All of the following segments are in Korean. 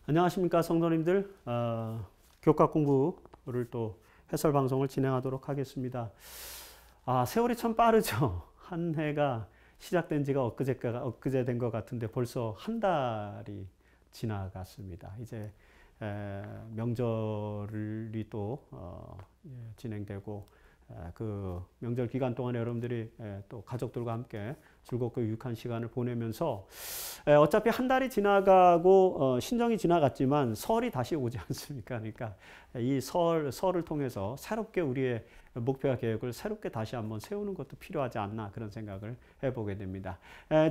안녕하십니까 성도님들. 교과 공부를 또 해설 방송을 진행하도록 하겠습니다. 세월이 참 빠르죠. 한 해가 시작된 지가 엊그제 된 것 같은데 벌써 한 달이 지나갔습니다. 이제 명절이 또 진행되고 그 명절 기간 동안에 여러분들이 또 가족들과 함께 즐겁고 유익한 시간을 보내면서 어차피 한 달이 지나가고 신정이 지나갔지만 설이 다시 오지 않습니까? 그러니까 이 설을 통해서 새롭게 우리의 목표와 계획을 새롭게 다시 한번 세우는 것도 필요하지 않나 그런 생각을 해보게 됩니다.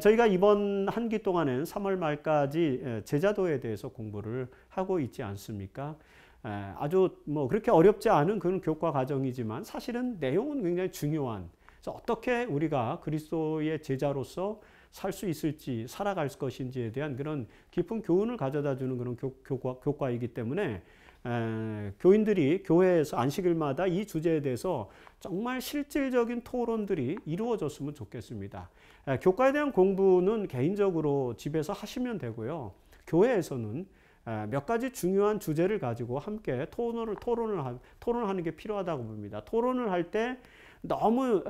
저희가 이번 한 기 동안은 3월 말까지 제자도에 대해서 공부를 하고 있지 않습니까? 아주 뭐 그렇게 어렵지 않은 그런 교과 과정이지만 사실은 내용은 굉장히 중요한, 어떻게 우리가 그리스도의 제자로서 살 수 있을지, 살아갈 것인지에 대한 그런 깊은 교훈을 가져다 주는 그런 교과이기 때문에 교인들이 교회에서 안식일마다 이 주제에 대해서 정말 실질적인 토론들이 이루어졌으면 좋겠습니다. 교과에 대한 공부는 개인적으로 집에서 하시면 되고요. 교회에서는 몇 가지 중요한 주제를 가지고 함께 토론을 하는 게 필요하다고 봅니다. 토론을 할 때 너무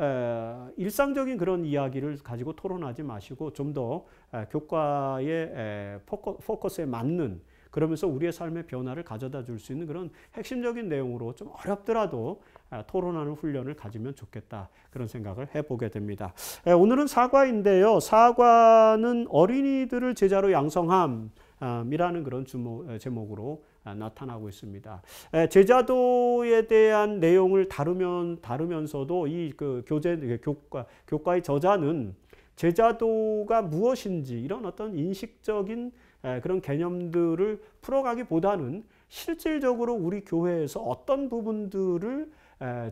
일상적인 그런 이야기를 가지고 토론하지 마시고 좀 더 교과의 포커스에 맞는, 그러면서 우리의 삶의 변화를 가져다 줄 수 있는 그런 핵심적인 내용으로 좀 어렵더라도 토론하는 훈련을 가지면 좋겠다, 그런 생각을 해보게 됩니다. 오늘은 사과인데요. 사과는 어린이들을 제자로 양성함 이라는 그런 제목으로 나타나고 있습니다. 제자도에 대한 내용을 다루면서도 이 교과의 저자는 제자도가 무엇인지 이런 어떤 인식적인 그런 개념들을 풀어가기보다는 실질적으로 우리 교회에서 어떤 부분들을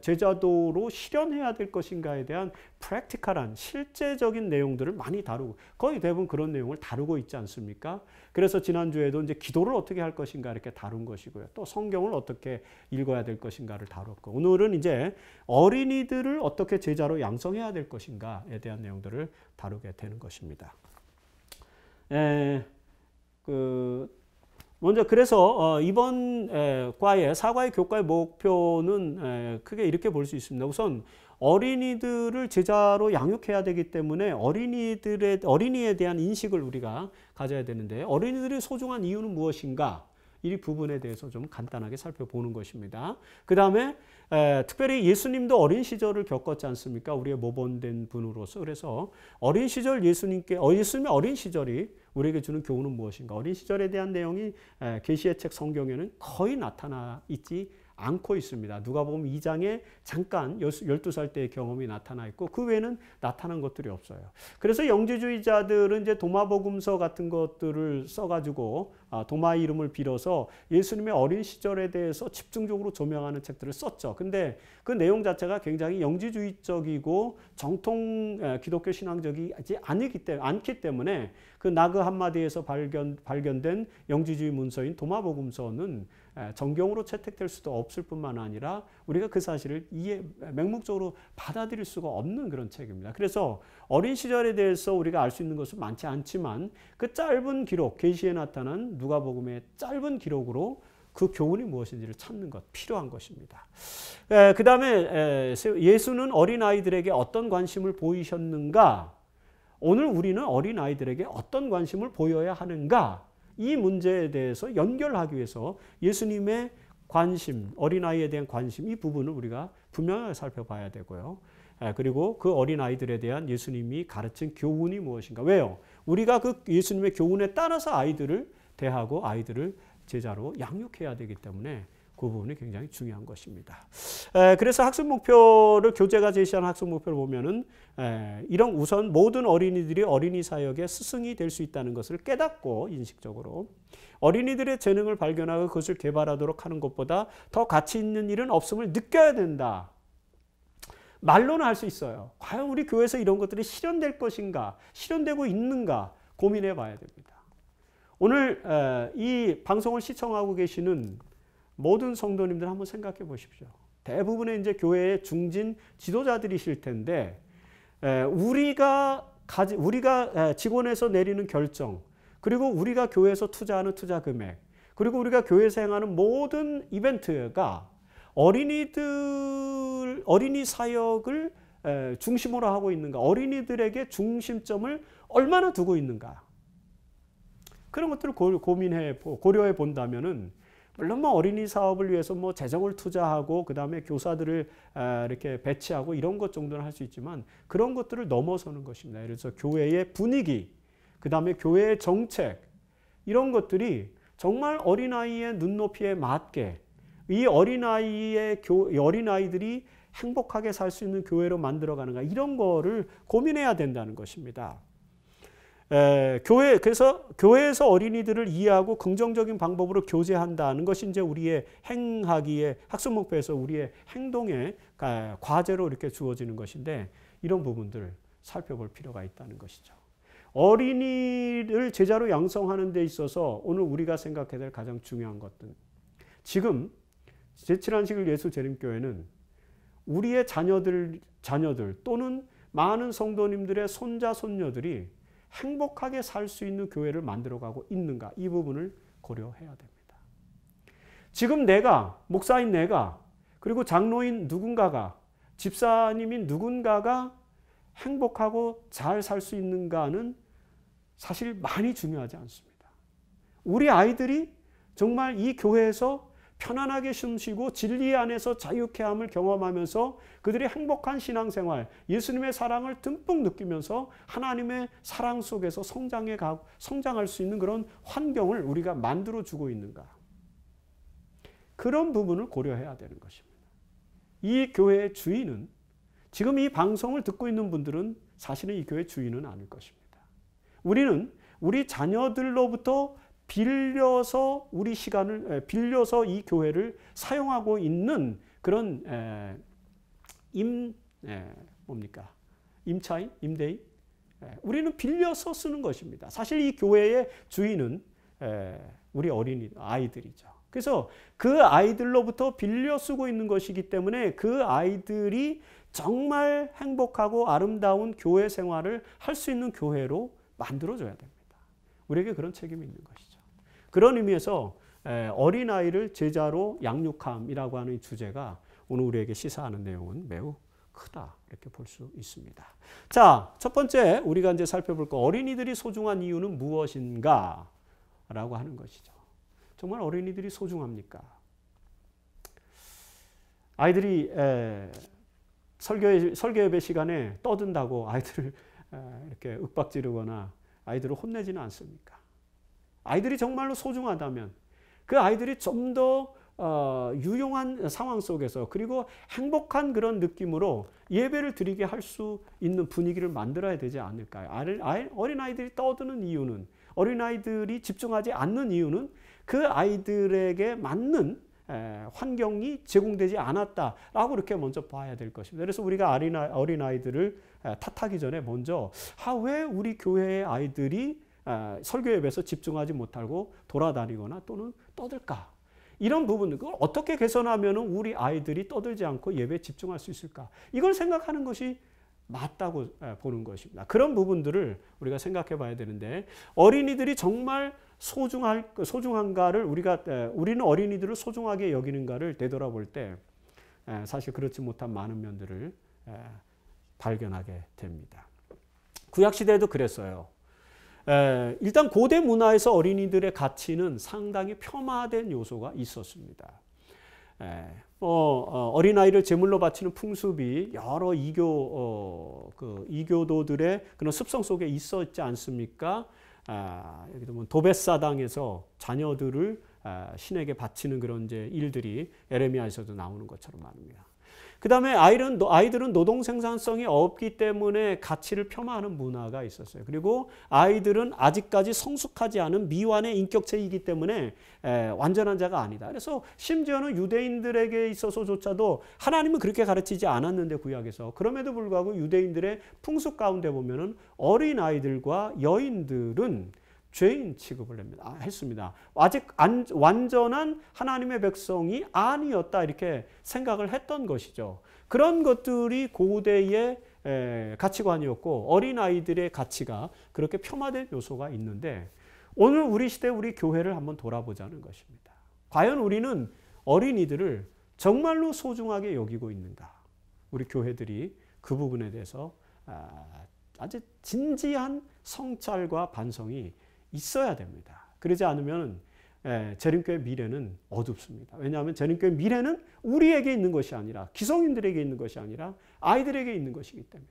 제자도로 실현해야 될 것인가에 대한 프랙티컬한 실제적인 내용들을 많이 다루고, 거의 대부분 그런 내용을 다루고 있지 않습니까? 그래서 지난주에도 이제 기도를 어떻게 할 것인가 이렇게 다룬 것이고요. 또 성경을 어떻게 읽어야 될 것인가를 다뤘고, 오늘은 이제 어린이들을 어떻게 제자로 양성해야 될 것인가에 대한 내용들을 다루게 되는 것입니다. 먼저 그래서 이번 사과의 교과의 목표는 크게 이렇게 볼 수 있습니다. 우선 어린이들을 제자로 양육해야 되기 때문에 어린이에 대한 인식을 우리가 가져야 되는데, 어린이들의 소중한 이유는 무엇인가? 이 부분에 대해서 좀 간단하게 살펴보는 것입니다. 그 다음에 특별히 예수님도 어린 시절을 겪었지 않습니까? 우리의 모범된 분으로서. 그래서 어린 시절 예수님의 어린 시절이 우리에게 주는 교훈은 무엇인가? 어린 시절에 대한 내용이 계시의 책 성경에는 거의 나타나 있지 않고 있습니다. 누가복음 2장에 잠깐 12살 때의 경험이 나타나 있고 그 외에는 나타난 것들이 없어요. 그래서 영지주의자들은 이제 도마복음서 같은 것들을 써가지고 도마의 이름을 빌어서 예수님의 어린 시절에 대해서 집중적으로 조명하는 책들을 썼죠. 근데 그 내용 자체가 굉장히 영지주의적이고 정통 기독교 신앙적이지 않기 때문에 그 나그 한마디에서 발견된 영지주의 문서인 도마복음서는 정경으로 채택될 수도 없을 뿐만 아니라 우리가 그 사실을 맹목적으로 받아들일 수가 없는 그런 책입니다. 그래서 어린 시절에 대해서 우리가 알 수 있는 것은 많지 않지만 그 짧은 기록, 계시에 나타난 누가복음의 짧은 기록으로 그 교훈이 무엇인지를 찾는 것, 필요한 것입니다. 그 다음에 예수는 어린아이들에게 어떤 관심을 보이셨는가? 오늘 우리는 어린아이들에게 어떤 관심을 보여야 하는가? 이 문제에 대해서 연결하기 위해서 예수님의 관심, 어린아이에 대한 관심, 이 부분을 우리가 분명하게 살펴봐야 되고요. 그리고 그 어린아이들에 대한 예수님이 가르친 교훈이 무엇인가? 왜요? 우리가 그 예수님의 교훈에 따라서 아이들을 대하고 아이들을 제자로 양육해야 되기 때문에 그 부분이 굉장히 중요한 것입니다. 그래서 학습 목표를, 교재가 제시하는 학습 목표를 보면은 이런 우선 모든 어린이들이 어린이 사역의 스승이 될 수 있다는 것을 깨닫고 인식적으로 어린이들의 재능을 발견하고 그것을 개발하도록 하는 것보다 더 가치 있는 일은 없음을 느껴야 된다. 말로는 할 수 있어요. 과연 우리 교회에서 이런 것들이 실현될 것인가, 실현되고 있는가 고민해 봐야 됩니다. 오늘 이 방송을 시청하고 계시는 모든 성도님들 한번 생각해 보십시오. 대부분의 이제 교회의 중진 지도자들이실 텐데 우리가 직원에서 내리는 결정, 그리고 우리가 교회에서 투자하는 투자 금액, 그리고 우리가 교회에서 행하는 모든 이벤트가 어린이 사역을 중심으로 하고 있는가, 어린이들에게 중심점을 얼마나 두고 있는가, 그런 것들을 고려해 본다면은, 물론 뭐 어린이 사업을 위해서 뭐 재정을 투자하고 그 다음에 교사들을 이렇게 배치하고 이런 것 정도는 할 수 있지만, 그런 것들을 넘어서는 것입니다. 그래서 교회의 분위기, 그 다음에 교회의 정책, 이런 것들이 정말 어린아이의 눈높이에 맞게 이 어린아이들이 행복하게 살 수 있는 교회로 만들어가는가, 이런 거를 고민해야 된다는 것입니다. 그래서 교회에서 어린이들을 이해하고 긍정적인 방법으로 교제한다는 것이 이제 우리의 행하기에, 학습 목표에서 우리의 행동의 과제로 이렇게 주어지는 것인데, 이런 부분들을 살펴볼 필요가 있다는 것이죠. 어린이를 제자로 양성하는 데 있어서 오늘 우리가 생각해야 될 가장 중요한 것은, 지금 제7안식일 예수재림교회는 우리의 자녀들 또는 많은 성도님들의 손자, 손녀들이 행복하게 살 수 있는 교회를 만들어가고 있는가, 이 부분을 고려해야 됩니다. 지금 목사인 내가, 그리고 장로인 누군가가, 집사님인 누군가가 행복하고 잘 살 수 있는가는 사실 많이 중요하지 않습니다. 우리 아이들이 정말 이 교회에서 편안하게 숨쉬고 진리 안에서 자유케함을 경험하면서 그들이 행복한 신앙생활, 예수님의 사랑을 듬뿍 느끼면서 하나님의 사랑 속에서 성장할 수 있는 그런 환경을 우리가 만들어주고 있는가, 그런 부분을 고려해야 되는 것입니다. 이 교회의 주인은, 지금 이 방송을 듣고 있는 분들은 사실은 이 교회의 주인은 아닐 것입니다. 우리는 우리 자녀들로부터 빌려서 빌려서 이 교회를 사용하고 있는 그런 임차인, 임대인, 우리는 빌려서 쓰는 것입니다. 사실 이 교회의 주인은 우리 아이들이죠. 그래서 그 아이들로부터 빌려 쓰고 있는 것이기 때문에 그 아이들이 정말 행복하고 아름다운 교회 생활을 할 수 있는 교회로 만들어줘야 됩니다. 우리에게 그런 책임이 있는 것이죠. 그런 의미에서 어린아이를 제자로 양육함이라고 하는 주제가 오늘 우리에게 시사하는 내용은 매우 크다, 이렇게 볼 수 있습니다. 자, 첫 번째 우리가 이제 살펴볼 거, 어린이들이 소중한 이유는 무엇인가? 라고 하는 것이죠. 정말 어린이들이 소중합니까? 아이들이 설교 예배 시간에 떠든다고 아이들을 이렇게 윽박지르거나 아이들을 혼내지는 않습니까? 아이들이 정말로 소중하다면 그 아이들이 좀 더 유용한 상황 속에서, 그리고 행복한 그런 느낌으로 예배를 드리게 할 수 있는 분위기를 만들어야 되지 않을까요? 어린아이들이 떠드는 이유는, 어린아이들이 집중하지 않는 이유는 그 아이들에게 맞는 환경이 제공되지 않았다라고 이렇게 먼저 봐야 될 것입니다. 그래서 우리가 어린아이들을 탓하기 전에 먼저 왜 우리 교회의 아이들이 설교 예배에서 집중하지 못하고 돌아다니거나 또는 떠들까? 이런 부분들, 그걸 어떻게 개선하면 우리 아이들이 떠들지 않고 예배에 집중할 수 있을까? 이걸 생각하는 것이 맞다고 보는 것입니다. 그런 부분들을 우리가 생각해 봐야 되는데, 어린이들이 정말 소중한가를 우리는 어린이들을 소중하게 여기는가를 되돌아볼 때 사실 그렇지 못한 많은 면들을 발견하게 됩니다. 구약시대에도 그랬어요. 일단 고대 문화에서 어린이들의 가치는 상당히 폄하된 요소가 있었습니다. 어린아이를 제물로 바치는 풍습이 여러 이교도들의 그런 습성 속에 있었지 않습니까? 여기도 보면 도벳사당에서 자녀들을 신에게 바치는 그런 이제 일들이 에레미야에서도 나오는 것처럼 말입니다. 그 다음에 아이들은 노동 생산성이 없기 때문에 가치를 폄하하는 문화가 있었어요. 그리고 아이들은 아직까지 성숙하지 않은 미완의 인격체이기 때문에 완전한 자가 아니다. 그래서 심지어는 유대인들에게 있어서조차도 하나님은 그렇게 가르치지 않았는데, 구약에서. 그럼에도 불구하고 유대인들의 풍습 가운데 보면은 어린 아이들과 여인들은 죄인 취급을 했습니다. 아직 완전한 하나님의 백성이 아니었다, 이렇게 생각을 했던 것이죠. 그런 것들이 고대의 가치관이었고, 어린아이들의 가치가 그렇게 폄하된 요소가 있는데, 오늘 우리 시대 우리 교회를 한번 돌아보자는 것입니다. 과연 우리는 어린이들을 정말로 소중하게 여기고 있는가? 우리 교회들이 그 부분에 대해서 아주 진지한 성찰과 반성이 있어야 됩니다. 그러지 않으면 재림교회 미래는 어둡습니다. 왜냐하면 재림교회 미래는 우리에게 있는 것이 아니라 기성인들에게 있는 것이 아니라 아이들에게 있는 것이기 때문에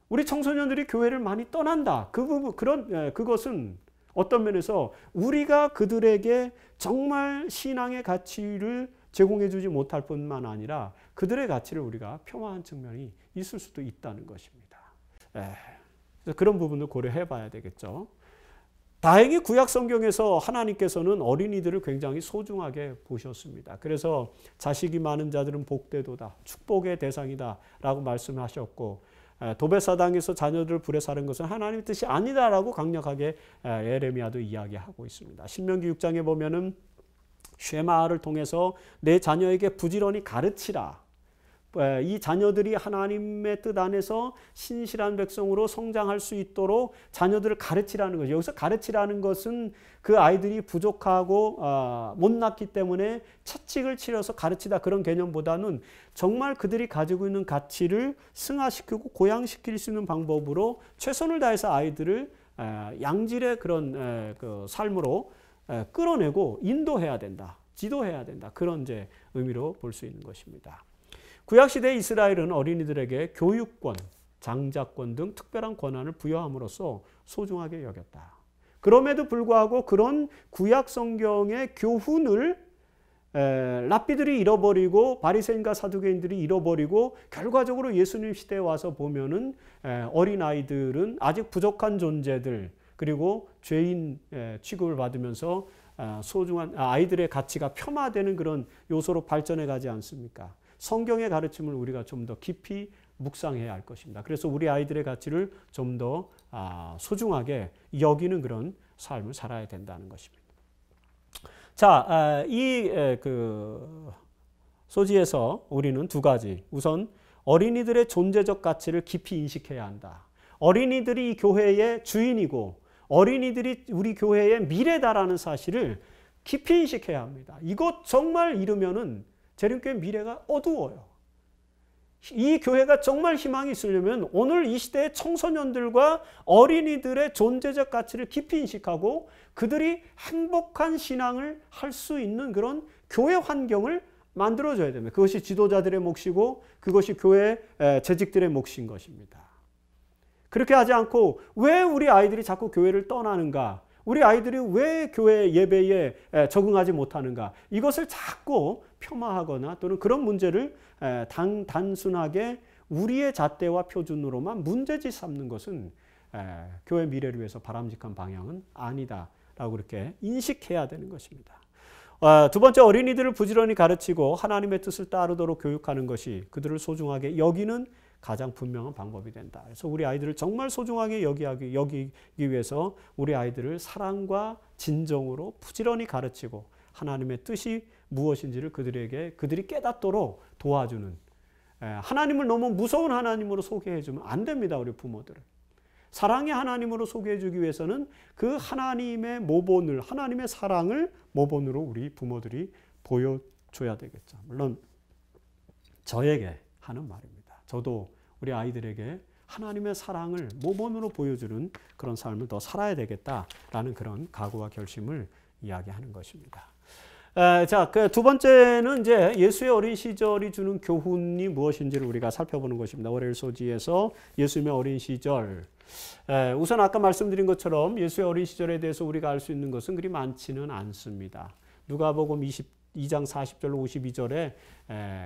우리 청소년들이 교회를 많이 떠난다. 그 부분 그것은 어떤 면에서 우리가 그들에게 정말 신앙의 가치를 제공해 주지 못할 뿐만 아니라 그들의 가치를 우리가 폄하한 측면이 있을 수도 있다는 것입니다. 그래서 그런 부분도 고려해 봐야 되겠죠. 다행히 구약 성경에서 하나님께서는 어린이들을 굉장히 소중하게 보셨습니다. 그래서 자식이 많은 자들은 복되도다, 축복의 대상이다 라고 말씀하셨고, 도벳사당에서 자녀들을 불에 사는 것은 하나님의 뜻이 아니다라고 강력하게 예레미야도 이야기하고 있습니다. 신명기 6장에 보면은 쉐마를 통해서 내 자녀에게 부지런히 가르치라. 이 자녀들이 하나님의 뜻 안에서 신실한 백성으로 성장할 수 있도록 자녀들을 가르치라는 거죠. 여기서 가르치라는 것은 그 아이들이 부족하고 못났기 때문에 채찍을 치려서 가르치다 그런 개념보다는 정말 그들이 가지고 있는 가치를 승화시키고 고양시킬 수 있는 방법으로 최선을 다해서 아이들을 양질의 그런 그 삶으로 끌어내고 인도해야 된다. 지도해야 된다. 그런 이제 의미로 볼 수 있는 것입니다. 구약시대 이스라엘은 어린이들에게 교육권, 장자권 등 특별한 권한을 부여함으로써 소중하게 여겼다. 그럼에도 불구하고 그런 구약 성경의 교훈을 랍비들이 잃어버리고 바리새인과 사두개인들이 잃어버리고 결과적으로 예수님 시대에 와서 보면은 어린아이들은 아직 부족한 존재들 그리고 죄인 취급을 받으면서 소중한 아이들의 가치가 폄하되는 그런 요소로 발전해 가지 않습니까? 성경의 가르침을 우리가 좀 더 깊이 묵상해야 할 것입니다. 그래서 우리 아이들의 가치를 좀 더 소중하게 여기는 그런 삶을 살아야 된다는 것입니다. 자, 그 소지에서 우리는 두 가지. 우선 어린이들의 존재적 가치를 깊이 인식해야 한다. 어린이들이 이 교회의 주인이고 어린이들이 우리 교회의 미래다라는 사실을 깊이 인식해야 합니다. 이것 정말 잃으면은 재림교회 미래가 어두워요. 이 교회가 정말 희망이 있으려면 오늘 이 시대의 청소년들과 어린이들의 존재적 가치를 깊이 인식하고 그들이 행복한 신앙을 할 수 있는 그런 교회 환경을 만들어줘야 됩니다. 그것이 지도자들의 몫이고 그것이 교회 재직들의 몫인 것입니다. 그렇게 하지 않고 왜 우리 아이들이 자꾸 교회를 떠나는가? 우리 아이들이 왜 교회 예배에 적응하지 못하는가? 이것을 자꾸 폄하하거나 또는 그런 문제를 단순하게 우리의 잣대와 표준으로만 문제지 삼는 것은 교회 미래를 위해서 바람직한 방향은 아니다라고 그렇게 인식해야 되는 것입니다. 두 번째, 어린이들을 부지런히 가르치고 하나님의 뜻을 따르도록 교육하는 것이 그들을 소중하게 여기는 가장 분명한 방법이 된다. 그래서 우리 아이들을 정말 소중하게 여기기 위해서 우리 아이들을 사랑과 진정으로 부지런히 가르치고 하나님의 뜻이 무엇인지를 그들이 깨닫도록 도와주는, 하나님을 너무 무서운 하나님으로 소개해주면 안 됩니다. 우리 부모들은. 사랑의 하나님으로 소개해주기 위해서는 그 하나님의 모본을, 하나님의 사랑을 모본으로 우리 부모들이 보여줘야 되겠죠. 물론 저에게 하는 말입니다. 저도 우리 아이들에게 하나님의 사랑을 모본으로 보여주는 그런 삶을 더 살아야 되겠다라는 그런 각오와 결심을 이야기하는 것입니다. 자, 그 두 번째는 이제 예수의 어린 시절이 주는 교훈이 무엇인지를 우리가 살펴보는 것입니다. 월요일 소지에서 예수님의 어린 시절. 우선 아까 말씀드린 것처럼 예수의 어린 시절에 대해서 우리가 알 수 있는 것은 그리 많지는 않습니다. 누가복음 2장 40절로 52절에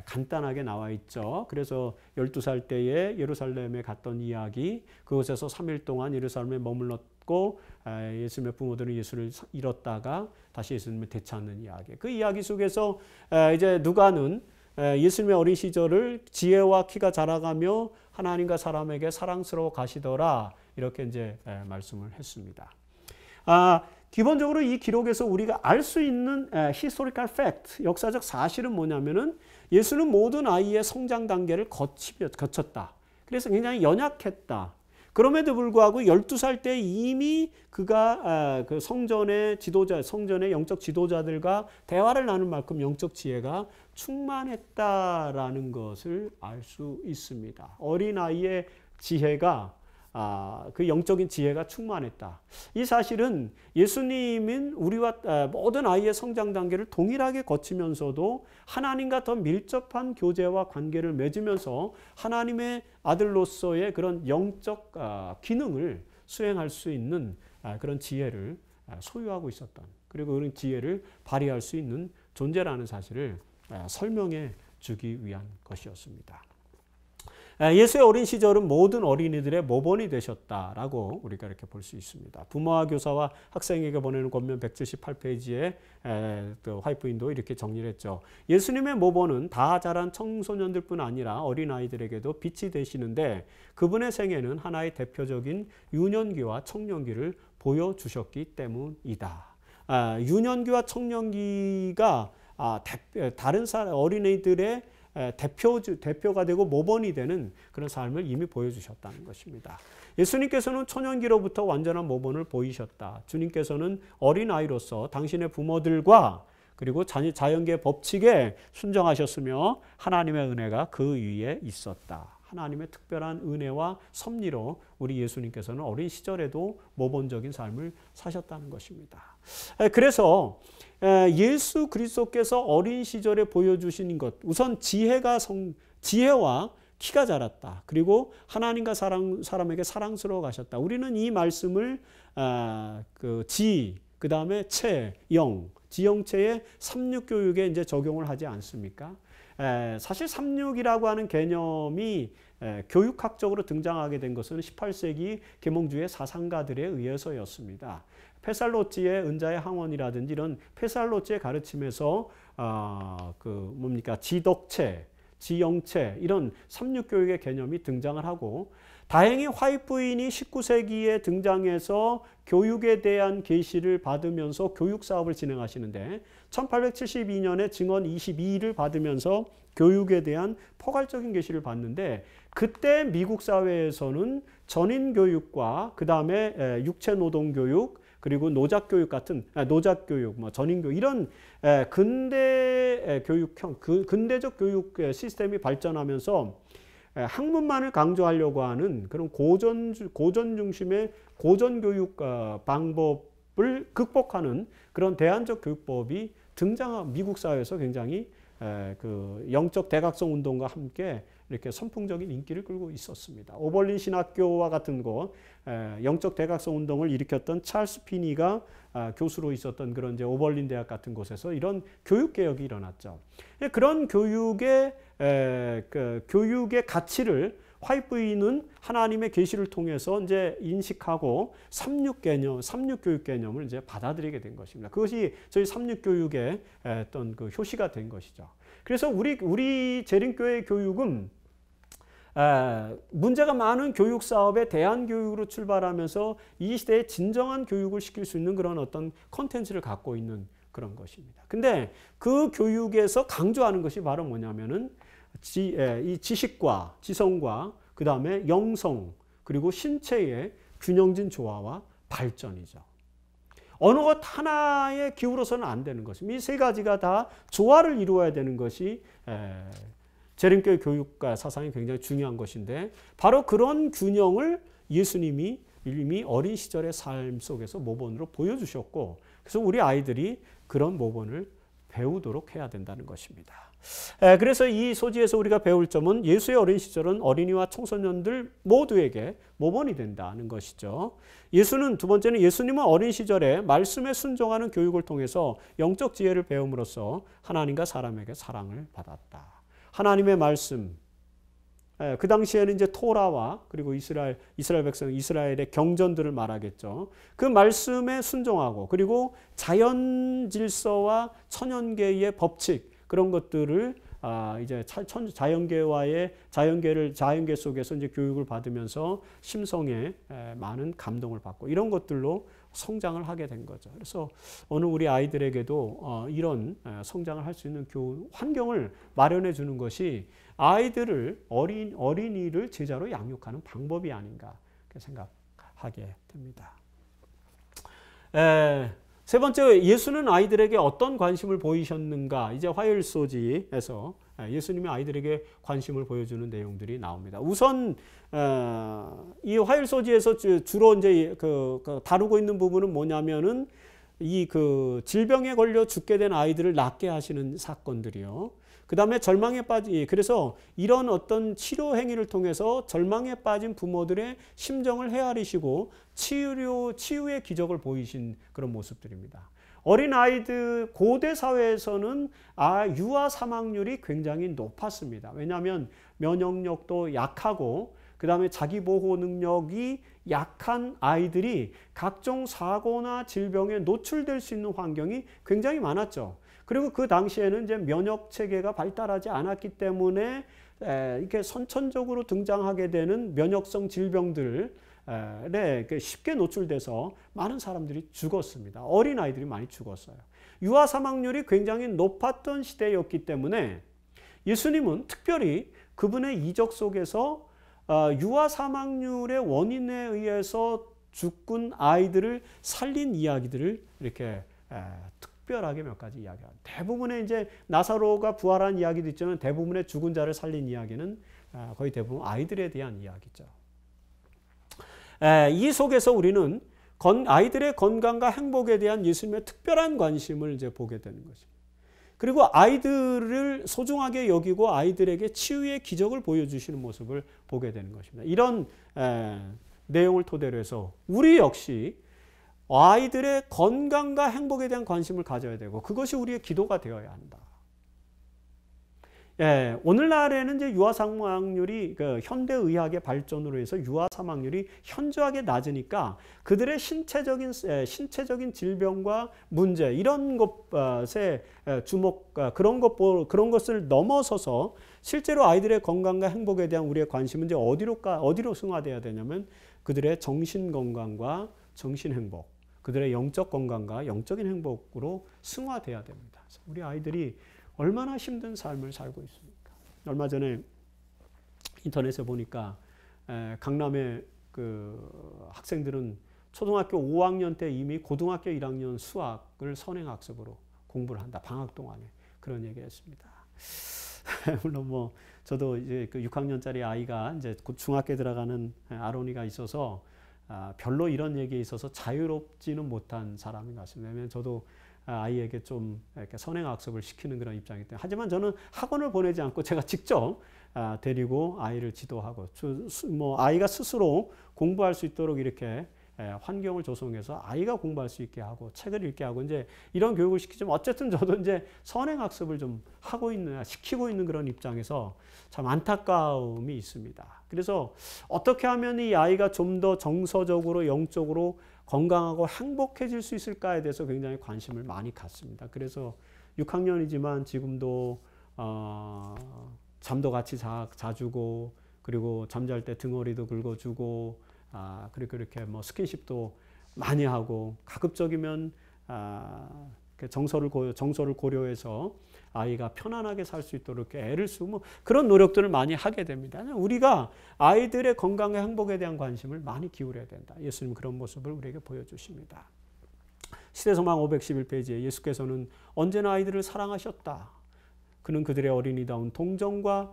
간단하게 나와 있죠. 그래서 12살 때에 예루살렘에 갔던 이야기, 그곳에서 3일 동안 예루살렘에 머물렀고 예수님의 부모들은 예수를 잃었다가 다시 예수님을 되찾는 이야기. 그 이야기 속에서 이제 누가는 예수님의 어린 시절을 지혜와 키가 자라가며 하나님과 사람에게 사랑스러워 가시더라, 이렇게 이제 말씀을 했습니다. 기본적으로 이 기록에서 우리가 알 수 있는 historical fact, 역사적 사실은 뭐냐면은 예수는 모든 아이의 성장 단계를 거쳤다. 그래서 굉장히 연약했다. 그럼에도 불구하고 12살 때 이미 그가 그 성전의 영적 지도자들과 대화를 나눌 만큼 영적 지혜가 충만했다라는 것을 알 수 있습니다. 어린아이의 지혜가 그 영적인 지혜가 충만했다. 이 사실은 예수님은 우리와 모든 아이의 성장 단계를 동일하게 거치면서도 하나님과 더 밀접한 교제와 관계를 맺으면서 하나님의 아들로서의 그런 영적 기능을 수행할 수 있는 그런 지혜를 소유하고 있었던, 그리고 그런 지혜를 발휘할 수 있는 존재라는 사실을 설명해 주기 위한 것이었습니다. 예수의 어린 시절은 모든 어린이들의 모본이 되셨다라고 우리가 이렇게 볼 수 있습니다. 부모와 교사와 학생에게 보내는 권면 178페이지에 또 화이트인도 이렇게 정리를 했죠. 예수님의 모본은 다 자란 청소년들뿐 아니라 어린아이들에게도 빛이 되시는데 그분의 생애는 하나의 대표적인 유년기와 청년기를 보여주셨기 때문이다. 유년기와 청년기가 다른 어린이들의 대표가 되고 모본이 되는 그런 삶을 이미 보여주셨다는 것입니다. 예수님께서는 초년기로부터 완전한 모본을 보이셨다. 주님께서는 어린아이로서 당신의 부모들과 그리고 자연계의 법칙에 순종하셨으며 하나님의 은혜가 그 위에 있었다. 하나님의 특별한 은혜와 섭리로 우리 예수님께서는 어린 시절에도 모본적인 삶을 사셨다는 것입니다. 그래서 예수 그리스도께서 어린 시절에 보여주신 것, 우선 지혜와 키가 자랐다. 그리고 하나님과 사람에게 사랑스러워 가셨다. 우리는 이 말씀을 그 다음에 지영체의 삼육교육에 이제 적용을 하지 않습니까? 사실 삼육이라고 하는 개념이 교육학적으로 등장하게 된 것은 18세기 계몽주의 사상가들에 의해서였습니다. 페살로치의 은자의 항원이라든지 이런 페살로치의 가르침에서 지덕체, 지영체 이런 삼육교육의 개념이 등장을 하고, 다행히 화이트인이 19세기에 등장해서 교육에 대한 계시를 받으면서 교육 사업을 진행하시는데 1872년에 증언 22를 받으면서 교육에 대한 포괄적인 계시를 받는데, 그때 미국 사회에서는 전인 교육과 그 다음에 육체 노동 교육, 그리고 노작교육 같은 노작교육, 전인교육 이런 근대 교육형, 근대적 교육 시스템이 발전하면서 학문만을 강조하려고 하는 그런 고전 중심의 고전교육 방법을 극복하는 그런 대안적 교육법이 미국 사회에서 굉장히 그 영적 대각성 운동과 함께 이렇게 선풍적인 인기를 끌고 있었습니다. 오벌린 신학교와 같은 곳, 영적 대각성 운동을 일으켰던 찰스 피니가 교수로 있었던 그런 이제 오벌린 대학 같은 곳에서 이런 교육 개혁이 일어났죠. 그런 교육의 가치를 화이트인은 하나님의 계시를 통해서 이제 인식하고 삼육 교육 개념을 이제 받아들이게 된 것입니다. 그것이 저희 삼육 교육의 어떤 그 효시가 된 것이죠. 그래서 우리 재림교회 교육은 문제가 많은 교육 사업의 대안 교육으로 출발하면서 이 시대에 진정한 교육을 시킬 수 있는 그런 어떤 컨텐츠를 갖고 있는 그런 것입니다. 근데 그 교육에서 강조하는 것이 바로 뭐냐면은 이 지식과 지성과 그 다음에 영성 그리고 신체의 균형진 조화와 발전이죠. 어느 것 하나에 기울어서는 안 되는 것입니다. 이 세 가지가 다 조화를 이루어야 되는 것이 재림교회 교육과 사상이 굉장히 중요한 것인데, 바로 그런 균형을 예수님이 이미 어린 시절의 삶 속에서 모본으로 보여주셨고, 그래서 우리 아이들이 그런 모본을 배우도록 해야 된다는 것입니다. 그래서 이 소지에서 우리가 배울 점은 예수의 어린 시절은 어린이와 청소년들 모두에게 모본이 된다는 것이죠. 두 번째는 예수님은 어린 시절에 말씀에 순종하는 교육을 통해서 영적 지혜를 배움으로써 하나님과 사람에게 사랑을 받았다. 하나님의 말씀, 그 당시에는 이제 토라와 그리고 이스라엘 백성, 이스라엘의 경전들을 말하겠죠. 그 말씀에 순종하고, 그리고 자연 질서와 천연계의 법칙, 그런 것들을 이제 자연계 속에서 이제 교육을 받으면서 심성에 많은 감동을 받고 이런 것들로 성장을 하게 된 거죠. 그래서 오늘 우리 아이들에게도 이런 성장을 할 수 있는 환경을 마련해 주는 것이 어린이를 제자로 양육하는 방법이 아닌가, 생각하게 됩니다. 세 번째, 예수는 아이들에게 어떤 관심을 보이셨는가? 이제 화요일소지에서 예수님이 아이들에게 관심을 보여주는 내용들이 나옵니다. 우선 이 화요일소지에서 주로 이제 다루고 있는 부분은 뭐냐면은 이 질병에 걸려 죽게 된 아이들을 낫게 하시는 사건들이요. 그 다음에 절망에 그래서 이런 어떤 치료 행위를 통해서 절망에 빠진 부모들의 심정을 헤아리시고 치유의 기적을 보이신 그런 모습들입니다. 어린아이들, 고대 사회에서는 유아 사망률이 굉장히 높았습니다. 왜냐하면 면역력도 약하고 그 다음에 자기보호 능력이 약한 아이들이 각종 사고나 질병에 노출될 수 있는 환경이 굉장히 많았죠. 그리고 그 당시에는 이제 면역 체계가 발달하지 않았기 때문에 이렇게 선천적으로 등장하게 되는 면역성 질병들에 쉽게 노출돼서 많은 사람들이 죽었습니다. 어린 아이들이 많이 죽었어요. 유아 사망률이 굉장히 높았던 시대였기 때문에 예수님은 특별히 그분의 이적 속에서 유아 사망률의 원인에 의해서 죽은 아이들을 살린 이야기들을 이렇게 특별하게 몇 가지 이야기합니다. 대부분의 이제 나사로가 부활한 이야기도 있지만 대부분의 죽은 자를 살린 이야기는 거의 대부분 아이들에 대한 이야기죠. 이 속에서 우리는 아이들의 건강과 행복에 대한 예수님의 특별한 관심을 이제 보게 되는 것입니다. 그리고 아이들을 소중하게 여기고 아이들에게 치유의 기적을 보여주시는 모습을 보게 되는 것입니다. 이런 내용을 토대로 해서 우리 역시 아이들의 건강과 행복에 대한 관심을 가져야 되고 그것이 우리의 기도가 되어야 한다. 오늘날에는 이제 유아 사망률이 현대의학의 발전으로 해서 유아 사망률이 현저하게 낮으니까 그들의 신체적인 질병과 문제 이런 것에 그런 것을 넘어서서 실제로 아이들의 건강과 행복에 대한 우리의 관심은 이제 어디로 승화돼야 되냐면 그들의 정신 건강과 정신 행복, 그들의 영적 건강과 영적인 행복으로 승화돼야 됩니다. 우리 아이들이 얼마나 힘든 삶을 살고 있습니까? 얼마 전에 인터넷에 보니까 강남의 학생들은 초등학교 5학년 때 이미 고등학교 1학년 수학을 선행학습으로 공부를 한다. 방학 동안에 그런 얘기를 했습니다. 물론 저도 이제 6학년짜리 아이가 이제 곧 중학교에 들어가는 아론이가 있어서 별로 이런 얘기에 있어서 자유롭지는 못한 사람인 것 같습니다. 왜냐하면 저도 아이에게 좀 이렇게 선행학습을 시키는 그런 입장이기 때문에. 하지만 저는 학원을 보내지 않고 제가 직접 데리고 아이를 지도하고 아이가 스스로 공부할 수 있도록 이렇게 환경을 조성해서 아이가 공부할 수 있게 하고 책을 읽게 하고 이제 이런 교육을 시키지만 어쨌든 저도 이제 선행학습을 좀 시키고 있는 그런 입장에서 참 안타까움이 있습니다. 그래서 어떻게 하면 이 아이가 좀 더 정서적으로 영적으로 건강하고 행복해질 수 있을까에 대해서 굉장히 관심을 많이 갖습니다. 그래서 6학년이지만 지금도 잠도 같이 자주고 그리고 잠잘 때 등어리도 긁어주고 그리고 이렇게 스킨십도 많이 하고 가급적이면 정서를 고려해서 아이가 편안하게 살 수 있도록 이렇게 애를 쓰고 그런 노력들을 많이 하게 됩니다. 우리가 아이들의 건강과 행복에 대한 관심을 많이 기울여야 된다. 예수님 그런 모습을 우리에게 보여주십니다. 시대소망 511페이지에 예수께서는 언제나 아이들을 사랑하셨다. 그는 그들의 어린이다운 동정과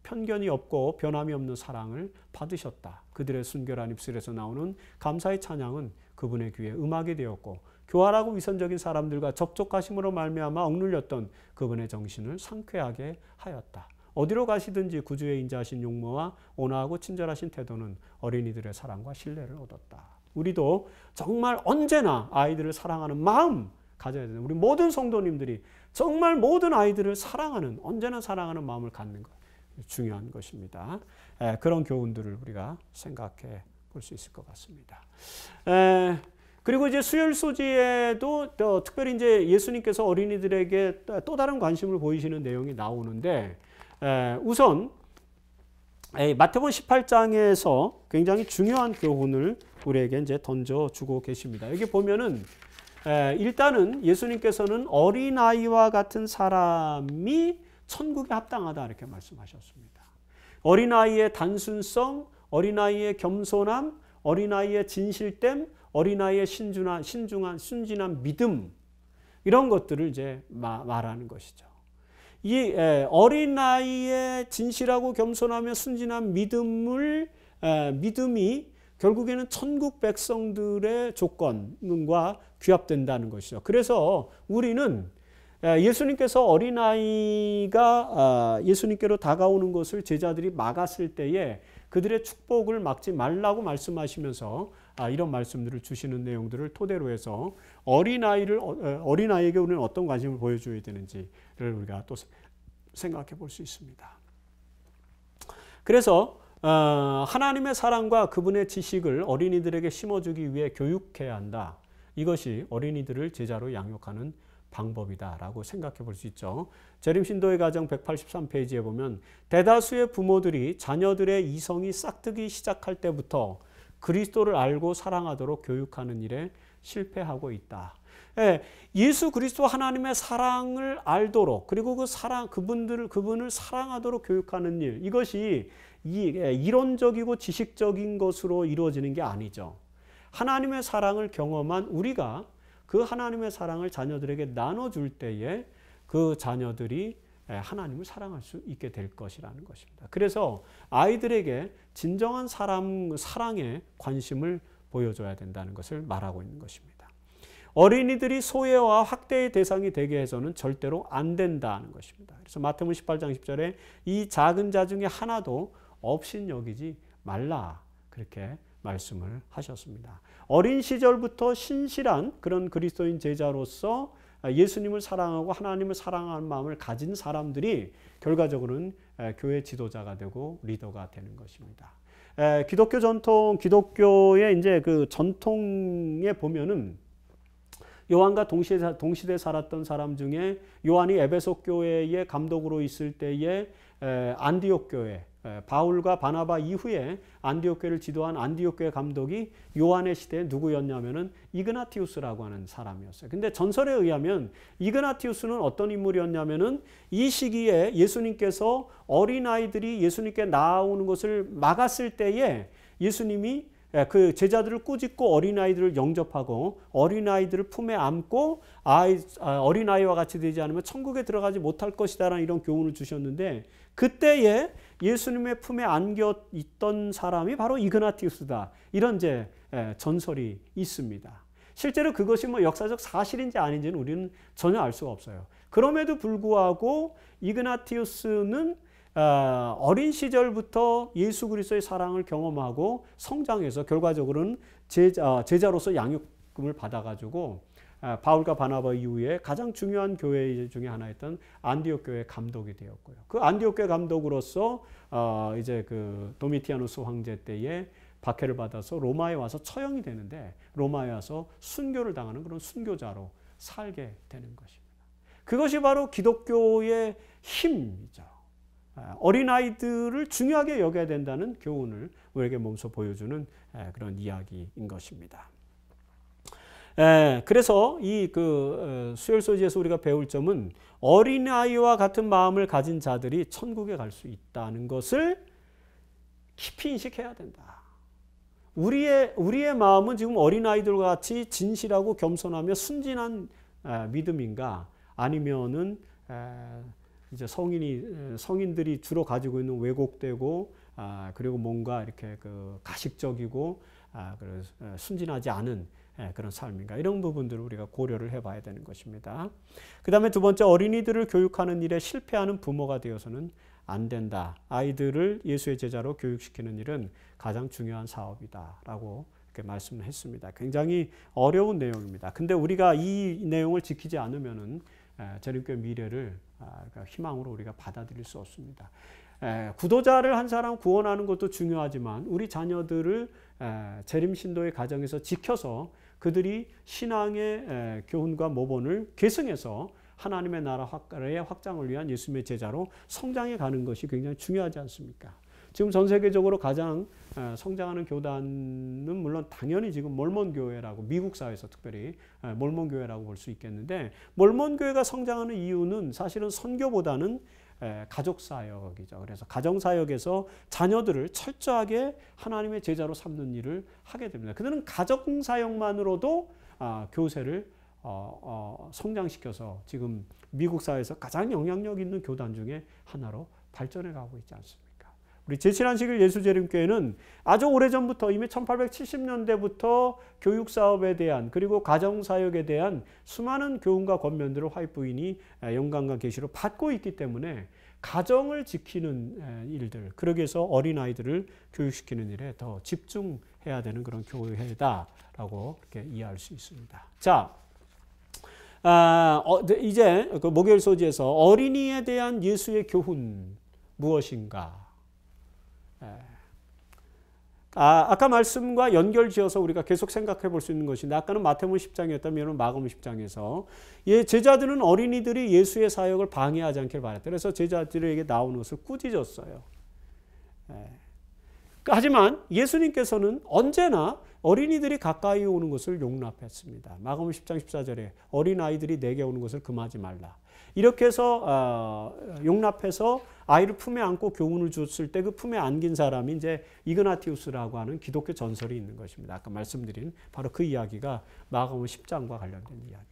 편견이 없고 변함이 없는 사랑을 받으셨다. 그들의 순결한 입술에서 나오는 감사의 찬양은 그분의 귀에 음악이 되었고 교활하고 위선적인 사람들과 접촉하심으로 말미암아 억눌렸던 그분의 정신을 상쾌하게 하였다. 어디로 가시든지 구주의 인자하신 용모와 온화하고 친절하신 태도는 어린이들의 사랑과 신뢰를 얻었다. 우리도 정말 언제나 아이들을 사랑하는 마음 가져야 된다. 우리 모든 성도님들이 정말 모든 아이들을 언제나 사랑하는 마음을 갖는 것 중요한 것입니다. 그런 교훈들을 우리가 생각해 볼 수 있을 것 같습니다. 그리고 이제 수요일 소지에도 특별히 이제 예수님께서 어린이들에게 또 다른 관심을 보이시는 내용이 나오는데 우선 마태복음 18장에서 굉장히 중요한 교훈을 우리에게 이제 던져주고 계십니다. 여기 보면은 일단은 예수님께서는 어린아이와 같은 사람이 천국에 합당하다 이렇게 말씀하셨습니다. 어린아이의 단순성, 어린아이의 겸손함, 어린아이의 진실됨, 어린아이의 순진한 믿음, 이런 것들을 이제 말하는 것이죠. 이 어린아이의 진실하고 겸손하며 순진한 믿음이 결국에는 천국 백성들의 조건과 규합된다는 것이죠. 그래서 우리는 예수님께서 어린아이가 예수님께로 다가오는 것을 제자들이 막았을 때에 그들의 축복을 막지 말라고 말씀하시면서 이런 말씀들을 주시는 내용들을 토대로 해서 어린아이에게 우리는 어떤 관심을 보여줘야 되는지를 우리가 또 생각해 볼 수 있습니다. 그래서 하나님의 사랑과 그분의 지식을 어린이들에게 심어주기 위해 교육해야 한다. 이것이 어린이들을 제자로 양육하는 방법이다라고 생각해 볼 수 있죠. 재림신도의 가정 183페이지에 보면 대다수의 부모들이 자녀들의 이성이 싹트기 시작할 때부터 그리스도를 알고 사랑하도록 교육하는 일에 실패하고 있다. 예수 그리스도 하나님의 사랑을 알도록, 그리고 그분을 사랑하도록 교육하는 일, 이것이 이론적이고 지식적인 것으로 이루어지는 게 아니죠. 하나님의 사랑을 경험한 우리가 그 하나님의 사랑을 자녀들에게 나눠줄 때에 그 자녀들이 하나님을 사랑할 수 있게 될 것이라는 것입니다. 그래서 아이들에게 진정한 사랑에 관심을 보여줘야 된다는 것을 말하고 있는 것입니다. 어린이들이 소외와 학대의 대상이 되게 해서는 절대로 안 된다는 것입니다. 그래서 마태복음 18장 10절에 이 작은 자 중에 하나도 업신여기지 말라, 그렇게 말씀을 하셨습니다. 어린 시절부터 신실한 그런 그리스도인 제자로서 예수님을 사랑하고 하나님을 사랑하는 마음을 가진 사람들이 결과적으로는 교회 지도자가 되고 리더가 되는 것입니다. 기독교 전통, 기독교의 이제 그 전통에 보면은 요한과 동시대 살았던 사람 중에 요한이 에베소 교회의 감독으로 있을 때에 안디옥 교회, 바울과 바나바 이후에 안디옥 교회를 지도한 안디옥 교회 감독이 요한의 시대에 누구였냐면은 이그나티우스라고 하는 사람이었어요. 근데 전설에 의하면 이그나티우스는 어떤 인물이었냐면은 이 시기에 예수님께서 어린아이들이 예수님께 나오는 것을 막았을 때에 예수님이 그 제자들을 꾸짖고 어린아이들을 영접하고 어린아이들을 품에 안고 어린아이와 같이 되지 않으면 천국에 들어가지 못할 것이다라는 이런 교훈을 주셨는데, 그때에 예수님의 품에 안겨 있던 사람이 바로 이그나티우스다, 이런 이제 전설이 있습니다. 실제로 그것이 뭐 역사적 사실인지 아닌지는 우리는 전혀 알 수가 없어요. 그럼에도 불구하고 이그나티우스는 어린 시절부터 예수 그리스도의 사랑을 경험하고 성장해서 결과적으로는 제자로서 양육금을 받아가지고 바울과 바나바 이후에 가장 중요한 교회 중에 하나였던 안디옥 교회 감독이 되었고요. 그 안디옥 교회 감독으로서 이제 그 도미티아누스 황제 때에 박해를 받아서 로마에 와서 처형이 되는데 로마에 와서 순교를 당하는 그런 순교자로 살게 되는 것입니다. 그것이 바로 기독교의 힘이죠. 어린아이들을 중요하게 여겨야 된다는 교훈을 우리에게 몸소 보여주는 그런 이야기인 것입니다. 그래서 이 수요일 소지에서 우리가 배울 점은 어린아이와 같은 마음을 가진 자들이 천국에 갈 수 있다는 것을 깊이 인식해야 된다. 우리의 마음은 지금 어린아이들과 같이 진실하고 겸손하며 순진한 믿음인가, 아니면은 이제 성인들이 주로 가지고 있는 왜곡되고 그리고 뭔가 이렇게 가식적이고 순진하지 않은 그런 삶인가, 이런 부분들을 우리가 고려를 해봐야 되는 것입니다. 그 다음에 두 번째, 어린이들을 교육하는 일에 실패하는 부모가 되어서는 안 된다. 아이들을 예수의 제자로 교육시키는 일은 가장 중요한 사업이다라고 이렇게 말씀을 했습니다. 굉장히 어려운 내용입니다. 근데 우리가 이 내용을 지키지 않으면은 재림교회 미래를 희망으로 우리가 받아들일 수 없습니다. 구도자를 한 사람 구원하는 것도 중요하지만 우리 자녀들을 재림신도의 가정에서 지켜서 그들이 신앙의 교훈과 모본을 계승해서 하나님의 나라의 확장을 위한 예수님의 제자로 성장해 가는 것이 굉장히 중요하지 않습니까? 지금 전 세계적으로 가장 성장하는 교단은 물론 당연히 지금 몰몬교회라고, 미국 사회에서 특별히 몰몬교회라고 볼 수 있겠는데, 몰몬교회가 성장하는 이유는 사실은 선교보다는 가족 사역이죠. 그래서 가정 사역에서 자녀들을 철저하게 하나님의 제자로 삼는 일을 하게 됩니다. 그들은 가정 사역만으로도 교세를 성장시켜서 지금 미국 사회에서 가장 영향력 있는 교단 중에 하나로 발전해 가고 있지 않습니까? 우리 제7안식일 예수재림교회는 아주 오래전부터 이미 1870년대부터 교육사업에 대한 그리고 가정사역에 대한 수많은 교훈과 권면들을 화이트 부인이 영광과 계시로 받고 있기 때문에 가정을 지키는 일들, 그러기 위해서 어린아이들을 교육시키는 일에 더 집중해야 되는 그런 교회다라고 이렇게 이해할 수 있습니다. 자, 이제 그 목요일 소지에서 어린이에 대한 예수의 교훈 무엇인가? 아까 말씀과 연결지어서 우리가 계속 생각해 볼 수 있는 것인데, 아까는 마태복음 10장이었다면 마가복음 10장에서 제자들은 어린이들이 예수의 사역을 방해하지 않길 바랬다. 그래서 제자들에게 나오는 것을 꾸짖었어요. 하지만 예수님께서는 언제나 어린이들이 가까이 오는 것을 용납했습니다. 마가복음 10장 14절에 어린아이들이 내게 오는 것을 금하지 말라. 이렇게 해서 용납해서 아이를 품에 안고 교훈을 줬을 때 그 품에 안긴 사람이 이제 이그나티우스라고 하는 기독교 전설이 있는 것입니다. 아까 말씀드린 바로 그 이야기가 마가복음 10장과 관련된 이야기였어요.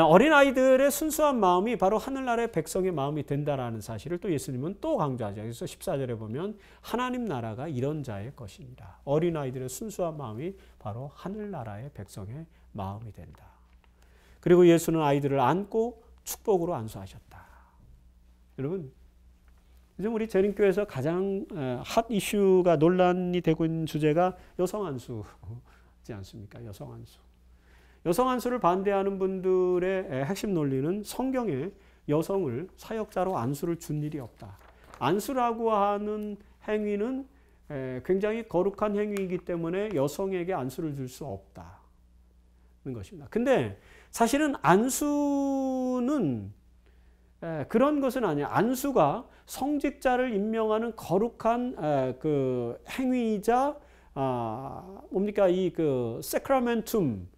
어린아이들의 순수한 마음이 바로 하늘나라의 백성의 마음이 된다라는 사실을 또 예수님은 또 강조하죠. 그래서 14절에 보면 하나님 나라가 이런 자의 것입니다. 어린아이들의 순수한 마음이 바로 하늘나라의 백성의 마음이 된다. 그리고 예수는 아이들을 안고 축복으로 안수하셨다. 여러분, 요즘 우리 재림교회에서 가장 핫 이슈가 논란이 되고 있는 주제가 여성 안수지 않습니까? 여성 안수. 여성 안수를 반대하는 분들의 핵심 논리는 성경에 여성을 사역자로 안수를 준 일이 없다. 안수라고 하는 행위는 굉장히 거룩한 행위이기 때문에 여성에게 안수를 줄 수 없다는 것입니다. 근데 사실은 안수는 그런 것은 아니에요. 안수가 성직자를 임명하는 거룩한 그 행위이자 뭡니까 이 그 세크라멘툼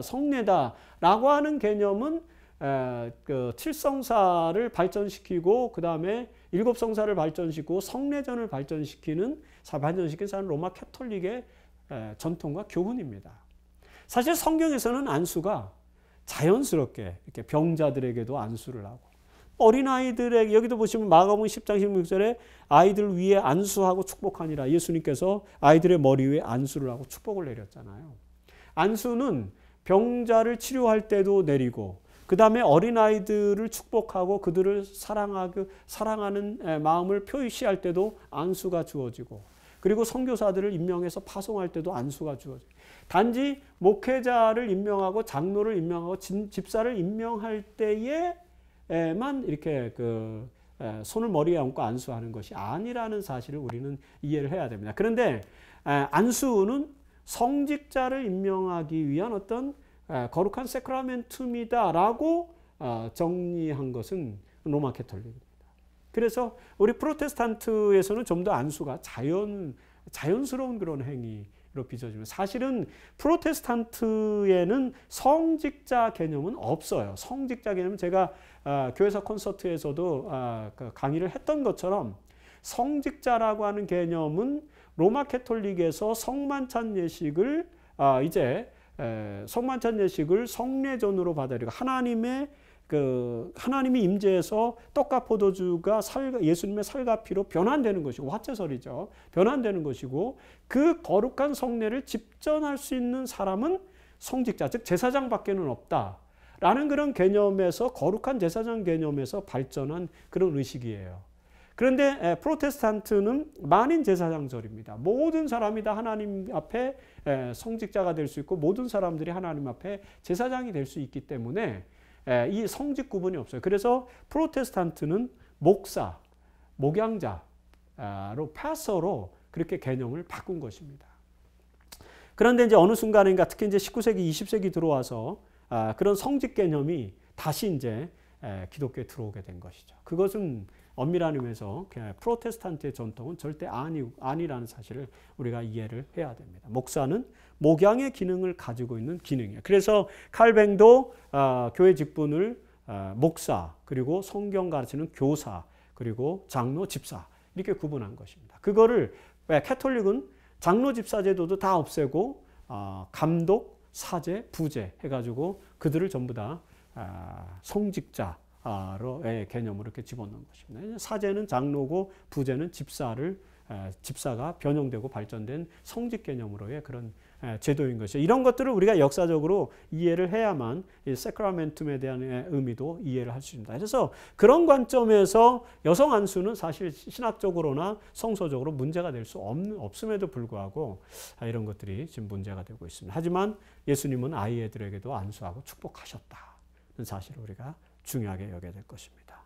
성례다라고 하는 개념은 그 칠성사를 발전시키고 그 다음에 일곱성사를 발전시키고 성례전을 발전시킨 사람 로마 캐톨릭의 전통과 교훈입니다. 사실 성경에서는 안수가 자연스럽게 이렇게 병자들에게도 안수를 하고 어린아이들에게 여기도 보시면 마가복음 10장 16절에 아이들 위에 안수하고 축복하니라 예수님께서 아이들의 머리 위에 안수를 하고 축복을 내렸잖아요. 안수는 병자를 치료할 때도 내리고 그 다음에 어린아이들을 축복하고 그들을 사랑하는 마음을 표시할 때도 안수가 주어지고 그리고 선교사들을 임명해서 파송할 때도 안수가 주어지고 단지 목회자를 임명하고 장로를 임명하고 집사를 임명할 때에만 이렇게 그 손을 머리에 얹고 안수하는 것이 아니라는 사실을 우리는 이해를 해야 됩니다. 그런데 안수는 성직자를 임명하기 위한 어떤 거룩한 세크라멘툼이다라고 정리한 것은 로마 캐톨릭입니다. 그래서 우리 프로테스탄트에서는 좀 더 안수가 자연스러운 그런 행위로 빚어지면 사실은 프로테스탄트에는 성직자 개념은 없어요. 성직자 개념은 제가 교회사 콘서트에서도 강의를 했던 것처럼 성직자라고 하는 개념은 로마 캐톨릭에서 성만찬 예식을 성만찬 예식을 성례전으로 받아들이고 하나님이 임재해서 떡과 포도주가 예수님의 살과 피로 변환되는 것이고 화채설이죠. 변환되는 것이고 그 거룩한 성례를 집전할 수 있는 사람은 성직자 즉 제사장밖에는 없다라는 그런 개념에서 거룩한 제사장 개념에서 발전한 그런 의식이에요. 그런데 프로테스탄트는 만인 제사장절입니다. 모든 사람이 다 하나님 앞에 성직자가 될 수 있고 모든 사람들이 하나님 앞에 제사장이 될 수 있기 때문에 이 성직 구분이 없어요. 그래서 프로테스탄트는 목사, 목양자로 파서로 그렇게 개념을 바꾼 것입니다. 그런데 이제 어느 순간인가 특히 이제 19세기, 20세기 들어와서 그런 성직 개념이 다시 이제 기독교에 들어오게 된 것이죠. 그것은 엄밀한 의미에서 프로테스탄트의 전통은 절대 아니라는 사실을 우리가 이해를 해야 됩니다. 목사는 목양의 기능을 가지고 있는 기능이에요. 그래서 칼뱅도 교회 직분을 목사, 그리고 성경 가르치는 교사, 그리고 장로, 집사 이렇게 구분한 것입니다. 그거를 캐톨릭은 장로, 집사 제도도 다 없애고 감독, 사제, 부제 해가지고 그들을 전부 다 성직자로의 개념으로 이렇게 집어넣은 것입니다. 사제는 장로고 부제는 집사가 변형되고 발전된 성직 개념으로의 그런 제도인 것이죠. 이런 것들을 우리가 역사적으로 이해를 해야만 이 세크라멘툼에 대한 의미도 이해를 할 수 있습니다. 그래서 그런 관점에서 여성 안수는 사실 신학적으로나 성서적으로 문제가 될 수 없음에도 불구하고 이런 것들이 지금 문제가 되고 있습니다. 하지만 예수님은 아이들에게도 안수하고 축복하셨다는 사실을 우리가 중요하게 여겨야 될 것입니다.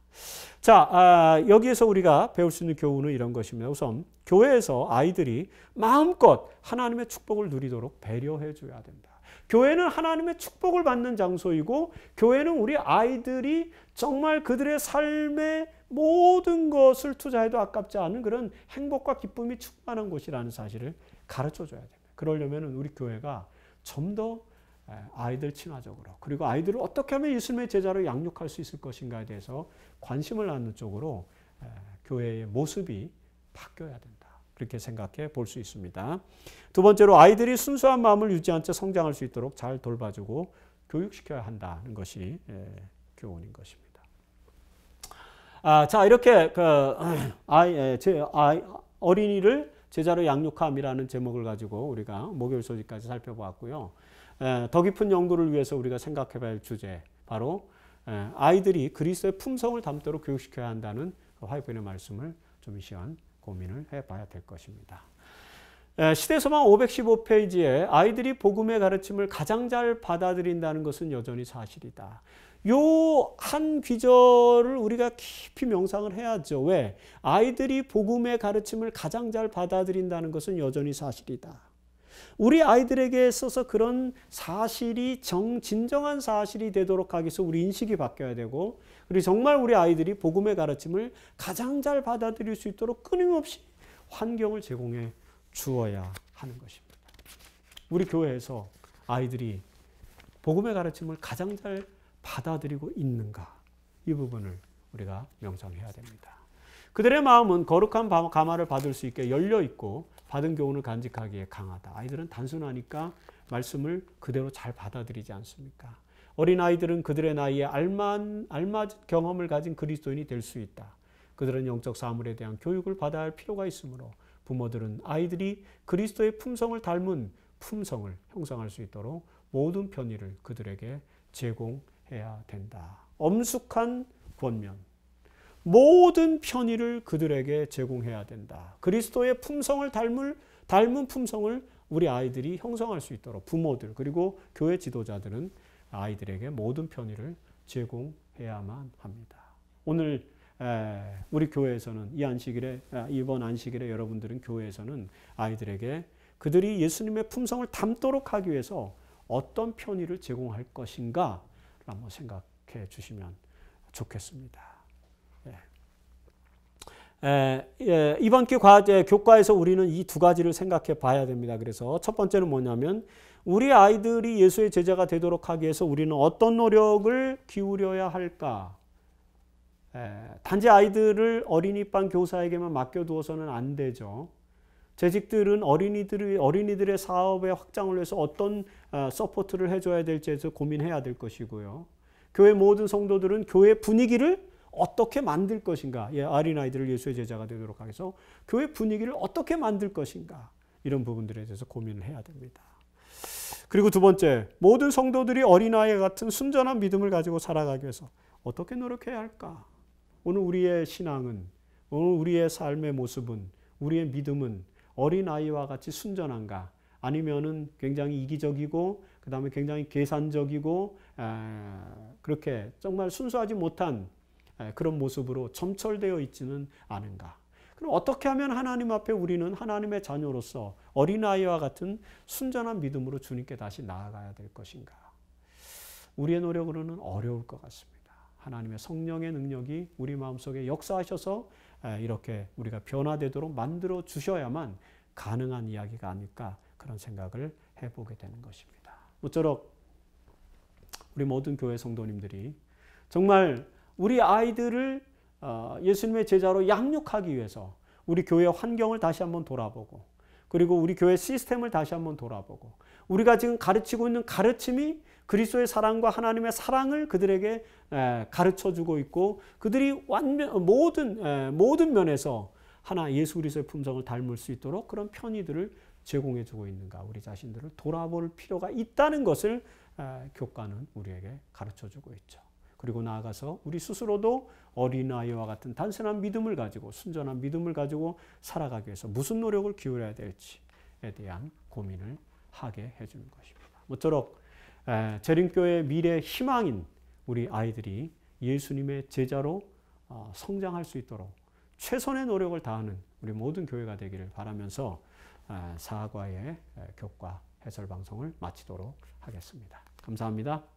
자, 여기에서 우리가 배울 수 있는 교훈은 이런 것입니다. 우선 교회에서 아이들이 마음껏 하나님의 축복을 누리도록 배려해 줘야 된다. 교회는 하나님의 축복을 받는 장소이고 교회는 우리 아이들이 정말 그들의 삶의 모든 것을 투자해도 아깝지 않은 그런 행복과 기쁨이 충만한 곳이라는 사실을 가르쳐 줘야 됩니다. 그러려면 우리 교회가 좀 더 아이들 친화적으로 그리고 아이들을 어떻게 하면 예수님의 제자로 양육할 수 있을 것인가에 대해서 관심을 갖는 쪽으로 교회의 모습이 바뀌어야 된다. 그렇게 생각해 볼 수 있습니다. 두 번째로 아이들이 순수한 마음을 유지한 채 성장할 수 있도록 잘 돌봐주고 교육시켜야 한다는 것이 교훈인 것입니다. 자, 이렇게 어린이를 제자로 양육함이라는 제목을 가지고 우리가 목요일 소식까지 살펴보았고요. 더 깊은 연구를 위해서 우리가 생각해 봐야 할 주제, 바로 아이들이 그리스도의 품성을 담도록 교육시켜야 한다는 화요일의 말씀을 좀 이 시간 고민을 해봐야 될 것입니다. 시대소망 515페이지에 아이들이 복음의 가르침을 가장 잘 받아들인다는 것은 여전히 사실이다. 요 한 귀절을 우리가 깊이 명상을 해야죠. 왜? 아이들이 복음의 가르침을 가장 잘 받아들인다는 것은 여전히 사실이다. 우리 아이들에게 있어서 그런 사실이 진정한 사실이 되도록 하기 위해서 우리 인식이 바뀌어야 되고, 그리고 정말 우리 아이들이 복음의 가르침을 가장 잘 받아들일 수 있도록 끊임없이 환경을 제공해 주어야 하는 것입니다. 우리 교회에서 아이들이 복음의 가르침을 가장 잘 받아들이고 있는가, 이 부분을 우리가 명상해야 됩니다. 그들의 마음은 거룩한 감화를 받을 수 있게 열려 있고 받은 교훈을 간직하기에 강하다. 아이들은 단순하니까 말씀을 그대로 잘 받아들이지 않습니까? 어린아이들은 그들의 나이에 알맞은 경험을 가진 그리스도인이 될 수 있다. 그들은 영적 사물에 대한 교육을 받아야 할 필요가 있으므로 부모들은 아이들이 그리스도의 품성을 닮은 품성을 형성할 수 있도록 모든 편의를 그들에게 제공해야 된다. 엄숙한 권면, 모든 편의를 그들에게 제공해야 된다. 그리스도의 품성을 닮은 품성을 우리 아이들이 형성할 수 있도록 부모들 그리고 교회 지도자들은 아이들에게 모든 편의를 제공해야만 합니다. 오늘 우리 교회에서는 이번 안식일에 여러분들은 교회에서는 아이들에게 그들이 예수님의 품성을 담도록 하기 위해서 어떤 편의를 제공할 것인가 한번 생각해 주시면 좋겠습니다. 이번 기 교과에서 우리는 이 두 가지를 생각해 봐야 됩니다. 그래서 첫 번째는 뭐냐면 우리 아이들이 예수의 제자가 되도록 하기 위해서 우리는 어떤 노력을 기울여야 할까? 단지 아이들을 어린이반 교사에게만 맡겨두어서는 안 되죠. 재직들은 어린이들의 사업의 확장을 위해서 어떤 서포트를 해줘야 될지에서 고민해야 될 것이고요. 교회 모든 성도들은 교회 분위기를 어떻게 만들 것인가, 어린아이들을 예수의 제자가 되도록 하기 위해서 교회 분위기를 어떻게 만들 것인가, 이런 부분들에 대해서 고민을 해야 됩니다. 그리고 두 번째, 모든 성도들이 어린아이 같은 순전한 믿음을 가지고 살아가기 위해서 어떻게 노력해야 할까? 오늘 우리의 신앙은, 오늘 우리의 삶의 모습은, 우리의 믿음은 어린아이와 같이 순전한가? 아니면은 굉장히 이기적이고 그 다음에 굉장히 계산적이고 그렇게 정말 순수하지 못한 그런 모습으로 점철되어 있지는 않은가? 그럼 어떻게 하면 하나님 앞에 우리는 하나님의 자녀로서 어린아이와 같은 순전한 믿음으로 주님께 다시 나아가야 될 것인가? 우리의 노력으로는 어려울 것 같습니다. 하나님의 성령의 능력이 우리 마음속에 역사하셔서 이렇게 우리가 변화되도록 만들어 주셔야만 가능한 이야기가 아닐까, 그런 생각을 해보게 되는 것입니다. 모쪼록 우리 모든 교회 성도님들이 정말 우리 아이들을 예수님의 제자로 양육하기 위해서 우리 교회 환경을 다시 한번 돌아보고, 그리고 우리 교회 시스템을 다시 한번 돌아보고, 우리가 지금 가르치고 있는 가르침이 그리스도의 사랑과 하나님의 사랑을 그들에게 가르쳐주고 있고, 그들이 모든 면에서 하나 예수 그리스도의 품성을 닮을 수 있도록 그런 편의들을 제공해주고 있는가, 우리 자신들을 돌아볼 필요가 있다는 것을 교과는 우리에게 가르쳐주고 있죠. 그리고 나아가서 우리 스스로도 어린아이와 같은 단순한 믿음을 가지고, 순전한 믿음을 가지고 살아가기 위해서 무슨 노력을 기울여야 될지에 대한 고민을 하게 해주는 것입니다. 모쪼록 재림교회의 미래 희망인 우리 아이들이 예수님의 제자로 성장할 수 있도록 최선의 노력을 다하는 우리 모든 교회가 되기를 바라면서 사과의 교과 해설 방송을 마치도록 하겠습니다. 감사합니다.